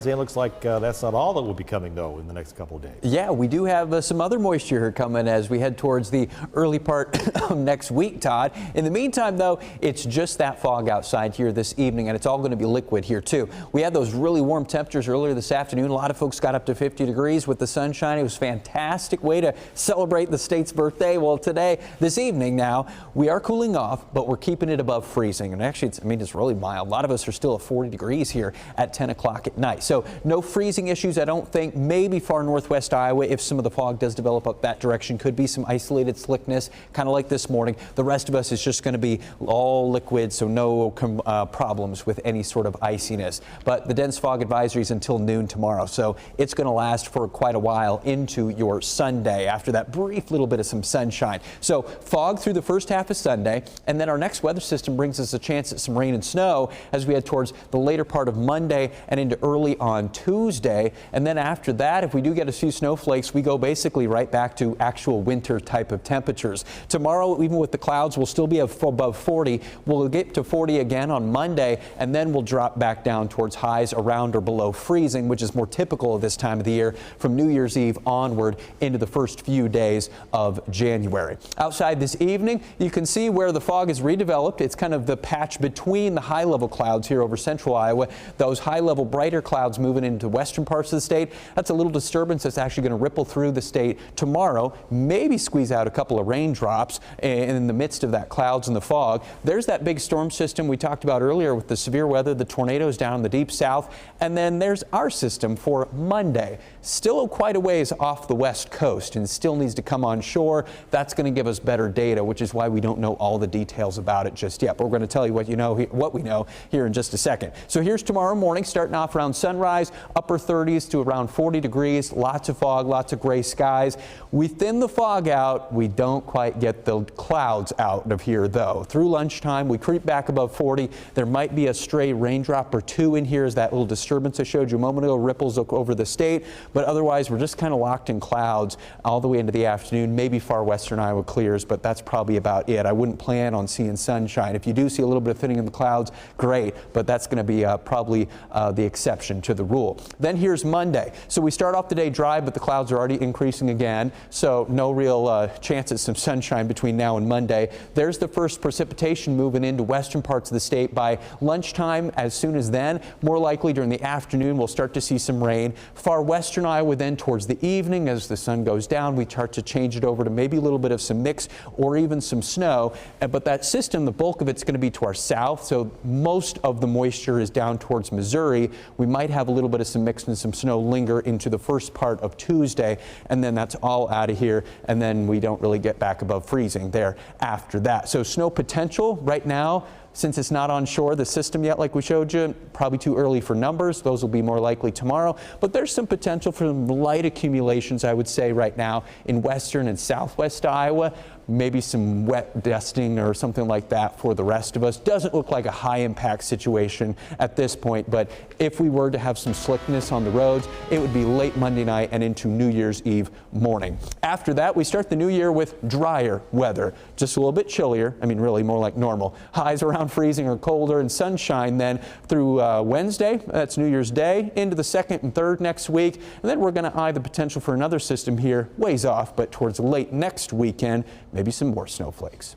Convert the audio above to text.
It looks like that's not all that will be coming, though, in the next couple of days. Yeah, we do have some other moisture coming as we head towards the early part of next week, Todd. In the meantime, though, it's just that fog outside here this evening, and it's all going to be liquid here, too. We had those really warm temperatures earlier this afternoon. A lot of folks got up to 50 degrees with the sunshine. It was a fantastic way to celebrate the state's birthday. Well, this evening now, we are cooling off, but we're keeping it above freezing. And actually, it's really mild. A lot of us are still at 40 degrees here at 10 o'clock at night. So no freezing issues, I don't think. Maybe far northwest Iowa, if some of the fog does develop up that direction, could be some isolated slickness, kind of like this morning. The rest of us is just going to be all liquid, so no problems with any sort of iciness. But the dense fog advisory is until noon tomorrow, so it's going to last for quite a while into your Sunday after that brief little bit of some sunshine. So fog through the first half of Sunday, and then our next weather system brings us a chance at some rain and snow as we head towards the later part of Monday and into early on Tuesday. And then after that, if we do get a few snowflakes, we go basically right back to actual winter type of temperatures. Tomorrow, even with the clouds, we'll still be above 40. We'll get to 40 again on Monday, and then we'll drop back down towards highs around or below freezing, which is more typical of this time of the year from New Year's Eve onward into the first few days of January. Outside this evening, you can see where the fog is redeveloped. It's kind of the patch between the high level clouds here over central Iowa. Those high level brighter clouds moving into western parts of the state. That's a little disturbance that's actually going to ripple through the state tomorrow, maybe squeeze out a couple of raindrops in the midst of that clouds and the fog. There's that big storm system we talked about earlier with the severe weather, the tornadoes down in the deep south, and then there's our system for Monday. Still quite a ways off the west coast and still needs to come on shore. That's going to give us better data, which is why we don't know all the details about it just yet. But we're going to tell you what we know here in just a second. So here's tomorrow morning, starting off around sunrise, upper 30s to around 40 degrees, lots of fog, lots of gray skies. We thin the fog out. We don't quite get the clouds out of here, though. Through lunchtime, we creep back above 40. There might be a stray raindrop or two in here as that little disturbance I showed you a moment ago ripples over the state. But otherwise, we're just kind of locked in clouds all the way into the afternoon. Maybe far western Iowa clears, but that's probably about it. I wouldn't plan on seeing sunshine. If you do see a little bit of thinning in the clouds, great, but that's going to be probably the exception to the rule. Then here's Monday. So we start off the day dry, but the clouds are already increasing again. So no real chance at some sunshine between now and Monday. There's the first precipitation moving into western parts of the state by lunchtime. As soon as then, more likely during the afternoon, we'll start to see some rain. Far western Iowa then towards the evening as the sun goes down, we start to change it over to maybe a little bit of some mix or even some snow. But that system, the bulk of it's going to be to our south. So most of the moisture is down towards Missouri. We might have a little bit of some mix and some snow linger into the first part of Tuesday, and then that's all out of here, and then we don't really get back above freezing there after that. So snow potential right now, since it's not on shore, the system yet, like we showed you, probably too early for numbers. Those will be more likely tomorrow. But there's some potential for light accumulations, I would say, right now in western and southwest Iowa. Maybe some wet dusting or something like that for the rest of us. Doesn't look like a high impact situation at this point, but if we were to have some slickness on the roads, it would be late Monday night and into New Year's Eve morning. After that, we start the new year with drier weather. Just a little bit chillier. Really more like normal. Highs around freezing or colder, and sunshine then through Wednesday. That's New Year's Day into the 2nd and 3rd next week. And then we're going to eye the potential for another system here ways off, but towards late next weekend, maybe some more snowflakes.